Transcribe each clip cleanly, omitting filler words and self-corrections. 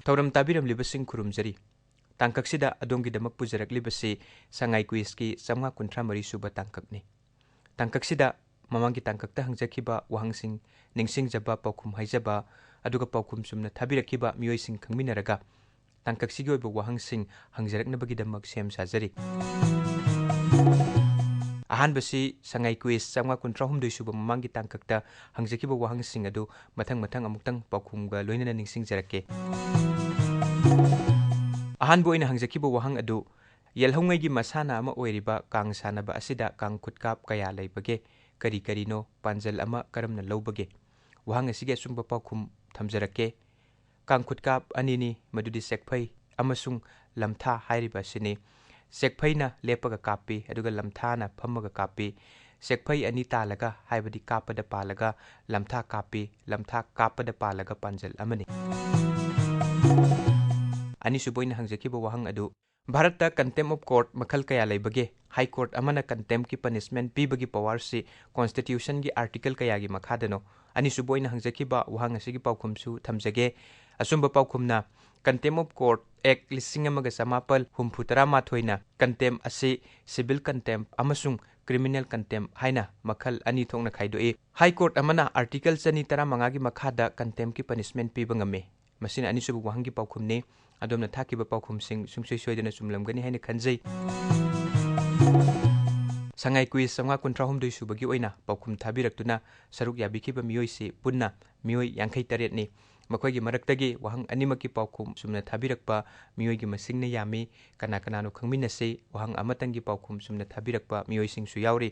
थौरम ताबिरमलिबसिंग खुरुमजरी तांकक्सिदा अदोंगिदमक पुजरकलिबसि संगाई क्विजकी 553 सुबा तांककनि तांकक्सिदा ममांगी तांकक्ता हंजखिबा वहांसिंग निंगसिंगजबा पाउखुम हाइजबा अदुगा पाउखुम सुमना थाबिरखिबा मियोइसिंग खंगमिनरगा तांकक्सिगी ओइबा वहांसिंग हंजरकनबगिदमक सेम साजरी अहानबसी संगाई क्विज 553 सुबा ममांगी तांकक्ता हंजखिबा वहांसिंग अदु मथंग मथंग अमुक्तंग पाउखुमगा लोइनना निंगसिंगजरके अहानबो ओइना हंजखिबा वहांग अदु यलहौंगैगी मसाना अमा ओइरिबा कांग सानबा असिदा कांग खुदकाप कया लैबगे करी करीनो पांजल अमा करमना लौबगे वहांग असिगे असुंबा पाउखुम थमजरके कांग खुदकाप अनिनी मदुदि सेकफै अमसुंग लमथा हाइरिबा सिने सेकफैना लेपगा कापी अदुगा लमथाना फम्मगा कापी सेकफै अनि तालगा हाइबदि कापदा पालगा लमथा कापी लमथा कापदा पालगा पांजल अमनि अनिसुबोइना हंजखिबा वहांग अदु भारत कंटेम ऑफ कोर्ट मखल कया लेबगे हाई कोर्ट अमना कंटेम की पनिशमेंट पीबगी पावर से कॉन्स्टिट्यूशन की आर्टिकल कया की मखादनो अनिसुबोइना हंजखिबा वहांग असिगी पाउखुमसु थमजगे असुंबा पाउखुमना contempt of court act 1994 contempt असे सिविल कंटेम अमसुंग क्रिमिनल कंटेम हाइना मखल अनि थोंगना खाइदोए हाई कोर्ट अमना आर्टिकल 235 की मखादा कंटेम की पनिशमेंट पीबंगमे मसिन अनिसुबु वहांगी पाउखुमने अदोमना थाकिबा पाउखुमसिंग सुंगसोय सोयदना सुमलमगनि हाइना खनजै संगाई क्विज 553 सुबगी ओइना पाउखुम थाबिरक्तुना सरुक याबिखिबा मियोइसे पुन्ना मियोइ 58 नि मखोइगी मरक्तगी वहांग अनिमकी पाउखुम सुमना थाबिरक्पा मियोइगी मसिंगना यामी कना कनानो खंगमिनसे वहांग अमतंगी पाउखुम सुमना थाबिरक्पा मियोइसिंगसु यावरि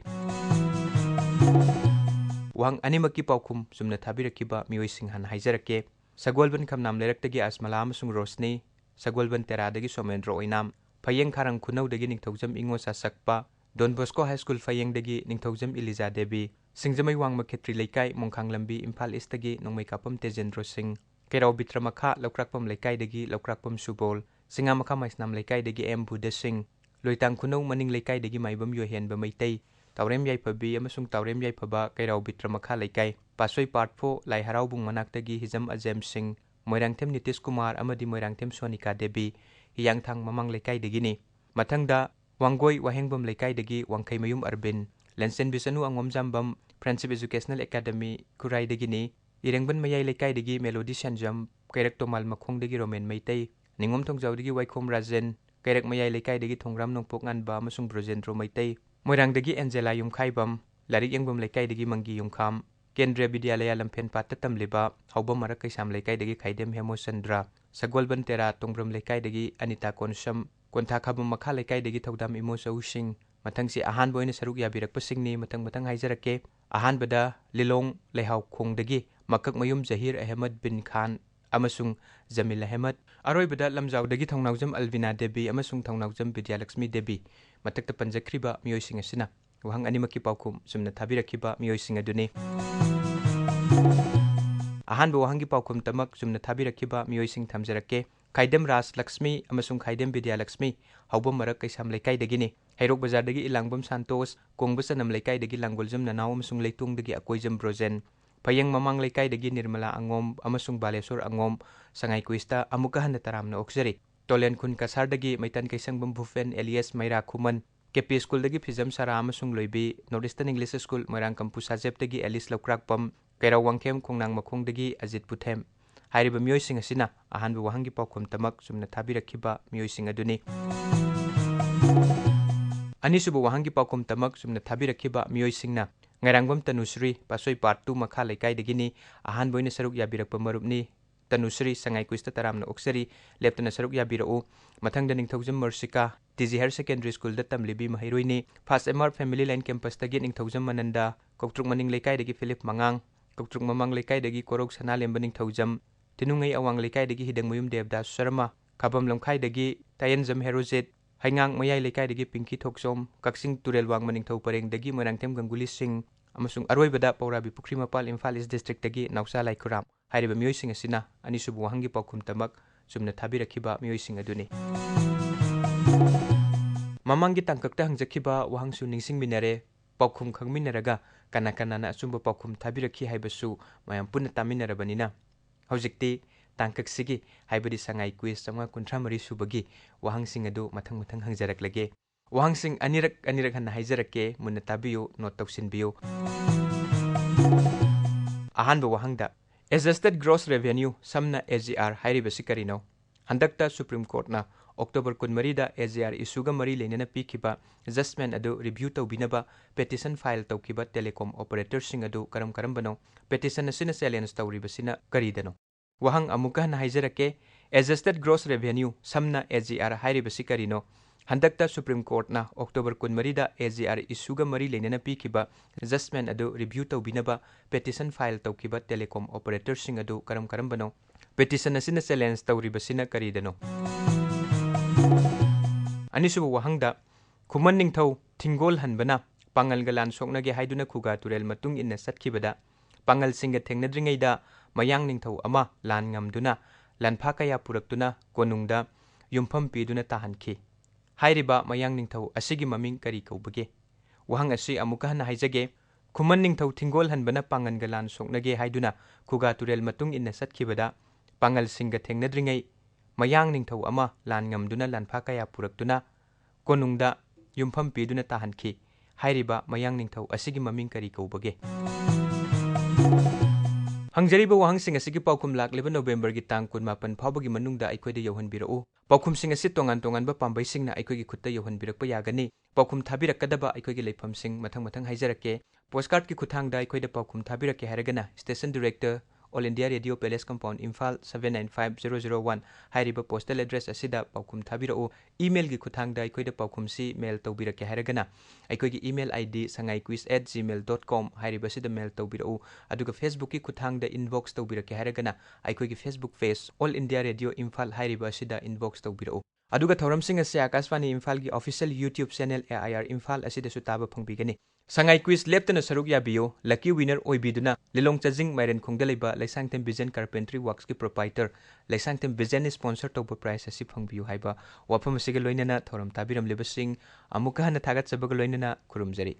वहांग अनिमकी पाउखुम सुमना थाबिरक्किबा मियोइसिंग हान हाइजरके सगोलबन खमनाम लेरक्तगी असमला अमसुंग रोशनी सगोलबन तेरादगी सोमेंद्र ओइनाम फयेंग खारंग खुनौदगी निंगथौजम इंगोसा सकपा डॉन बॉस्को हाई स्कूल फयेंगदगी निंगथौजम इलिजा देवी सिंगजमई वांगमा खेत्री लेकाई मोंखांग लंबी इम्फाल ईस्टगी नोंमै कापम तेजेंद्र सिंह केराव बित्रमखा लौक्राकपम लेकाईदगी लौक्राकपम सुबोल सिंगामखा माइसनाम लेकाईदगी एम भूद सिंह लोइतांग खुनौ मनिंग लेकाईदगी माइबम योहेनबा मैतै तावरेम याइफबी अमसुंग तावरेम याइफबा केराव बित्रमखा लेकाई पासोई पार्थफो लाई हराउबुंग मनाक्तगी हिजम अजेम सिंह मोइरांगथेम नितीश कुमार अमदी मोइरांगथेम सोनिका देवी हियांगथांग ममांग लेकाईदगिनी मथंगदा वांगोई वाहेंगबम लेकाईदगी Wangkheimayum Arbin Lensen Bishnu Angomjambam friendship educational academy खुराईदगिनी इरेंगबन मयाई लेकाईदगी मेलोडी सेंजम कैरक तोमाल मखोंगदगी रोमेन मैतै निंगोम थोंगजाउदगी वाइखोम राजेन कैरक मयाई लेकाईदगी थोंग्राम नोंपोक अनबा अमसुंग ब्रोजेंद्रो मैतै मोइरांगदगी एंजेला युमखाइबम लारिक यंगबम लेकाईदगी मंगी युमखाम केंद्रीय विद्यालय लंफेन पात्ता तमलिबा हौबम मरक कैसाम लेकाईदगी खाइदेम हेमोचंद्र सगोलबन तेरा तोंग्रम लेकाईदगी अनिता कोनसम कोंथाखाबम मखा लेकाईदगी थौदाम इमोसौसिंग मथंगसी अहानबो ओइना सरुक याबिरकपसिंगनी मथंग मथंग हाइजरके अहानबदा लिलोंग लेहाव खोंगदगी मकक मयुम जहीर अहमद बिन खान अमसुंग जमील अहमद अरोइबदा लमजाउदगी थौनाउजम अलविना देवी अमसुंग थौनाउजम विद्यालक्ष्मी देवी मतक्ता पंजखरिबा मियोइसिंग असिना वहांग अनिमकी पाउखुम सुमना थाबिरखिबा मियोइसिंग अदुनी अहानबो वहांगी पाउखुम तमक सुमना थाबिरखिबा मियोइसिंग थमजरके खाइदम राज लक्ष्मी अमसुंग खाइदम विद्यालक्ष्मी हौबम मरक कैसाम लेकाईदगिनी हैरोक बाजारदगी इलांगबम संतोष कोंगबसनम लेकाईदगी लांगोलजम ननाव अमसुंग लेतुंगदगी अकोइजम ब्रोजेन फयेंग ममांग लेकाईदगी निर्मला अंगोम अमसुंग बालेश्वर अंगोम संगाई क्विस्ता अमुका हन तरामना ओक्सरी टोलेन खुन कसारदगी मैतन कैसंगबम भूफेन एलियस मैरा खुमन केपी स्कूलदगी फिजम सारा अमसुंग Loibi north eastern English school Moirang कंपुसा जेपदगी एलिस लौक्राकपम कैराव वांखेम खोंगनांग मखोंगदगी अजित पुथेम हाइरिबा मियोइसिंग असिना अहानबो वहांगी पाउखुम तमक सुमना थाबिरखिबा मियोइसिंग अदुनी अनिसुबो वहांगी पाउखुम तमक सुमना थाबिरखिबा मियोइसिंगना ngairangbam tanusri pasoi part 2 makha lekai degini ahan boina saruk yabirakpa marupni tanusri sangai kuista taramna oksari leptana saruk yabirau mathangda ningthaujam mersika tg higher secondary school da tamlibi mahairoini first mr family line campus tagi ningthaujam mananda koktruk maning lekai degi philip mangang koktruk mamang lekai degi korok sana lemba ningthaujam tinungai awang lekai degi hidang muyum devdas sharma khabam lamkhai degi tayanjam herojet Heingang Mayai लेकाईदगी पिंकी थोकसोम कक्सिंग तुरेल वांग मनिंगथौ परेंगदगी मोइरांगथेम गंगुली सिंह अमसुंग अरोइबदा Pourabi Pukhri Mapal Imphal east डिस्ट्रिक्टगी नौसा लाइखुराम हाइरिबा मियोइसिंग असिना अनिसुबु वहांगी पाउखुम तमक सुमना थाबिरखिबा मियोइसिंग अदुनी ममांगी तांकक्ता हंजखिबा वहांसु निंगसिंग मिनरे पाउखुम खंगमिनरगा कना कनाना असुंबा पाउखुम थाबिरखि हाइबसु मयाम पुन्ना तामिनरबनिना हौजिक्ति तांकक्सिगी हाइबदि संगाई क्विज 153 सुबगी वहांसिंग अदु मथंग मथंग हंगजरकलगे वहांसिंग अनिरक हन हाइजरके मुन्न ताबियो नोट तौसिनबियो अहानब वहांगदा एडजस्टेड ग्रॉस रेवेन्यू समना AGR हाइरिबसि करिनो हंदक्ता सुप्रीम कोर्टना October 13 AGR issue mari lenana pikiba adjustment adu review tawbinaba petition file tawkiba telecom operator sing adu karam bano petition asina challenge tawribasina karidano wahang amuka na haijarake adjusted gross revenue samna AGR hairibasi karino handakta supreme court na October 13 AGR issue mari lenana pikiba adjustment adu review tawbinaba petition file tawkiba telecom operator sing adu karam bano petition asina challenge tawribasina karidano अनिसुब वहांगदा खुमन निंगथौ थिंगोल हनबना पांगल गलान सोकनगे हाइदुना खुगा तुरेल मतुंग इन्ना सतखिबदा पांगल सिंग थेंगनद्रिंगैदा मयांग निंगथौ अमा लान ngamduna लानफा कया पुरक्तुना कोनुंगदा युमफम पीदुना ताहनखि हाइरिबा मयांग निंगथौ असिगी ममिंग करी कौबगे वहांग असि अमुका हन हाइजगे खुमन निंगथौ थिंगोल हनबना पांगल गलान सोकनगे हाइदुना खुगा तुरेल मतुंग इन्ना सतखिबदा पांगल सिंग थेंगनद्रिंगै मयांग निंगथौ अमा लान ngamduna लानफा कया पुरक्तुना कोनुंगदा युमफम पीदुना ताहनखि हाइरिबा मयांग निंगथौ असिगी ममिंग करी कौबगे हंगजरीबा वहांसिंग असिगी पाउकुम लाक्लेबा नोवेम्बर गी तांग 19 फावबगी मनुंगदा अइखोइदा यौहनबिरउ पाउकुमसिंग असि तोंगान पाम्बैसिंगना अइखोइगी खुत्ता यौहनबिरकपा यागनी पाउकुम थाबिरक्कदबा अइखोइगी लेफमसिंग मथंग हाइजरके पोस्टकार्ड की खुथांगदा अइखोइदा पाउकुम थाबिरक्के हाइरगना station director All India Radio Palace Compound Imphal 795001 हाइरिबा पोस्टल एड्रेस असिदा पाउकुम थाबिरउ ईमेल की खुथांगदा अइखोइदा पाउकुमसी मेल तौबिरक्के हाइरगना अइखोइगी ईमेल ID sangaikwiz@gmail.com हाइरिबसिदा मेल तौबिरउ अदुगा फेसबुक की खुथांगदा इनबॉक्स तौबिरक्के हाइरगना अइखोइगी Facebook page All India Radio Imphal हाइरिबा असिदा इनबॉक्स तौबिरउ अदुगा थौरमसिंग असे आकाशवाणी इम्फाल की official YouTube channel AIR Imphal असिदसु ताबा फंगबिगनी संगाई क्विज लेप्तना सरुक याबियो लकी विनर ओइबिदुना लिलोंग चजिंग मैरन खोंगदलेबा लैसांगतेम विजन कार्पेंट्री वर्क्स की प्रोपाइटर लैसांगतेम विजन स्पॉन्सर तौबा प्राइस असि फंगबियो हाइबा वाफम असिगे लोइनना थौरम ताबिरम लेबसिंग अमुका हन थागत सबग लोइनना खुरुमजरी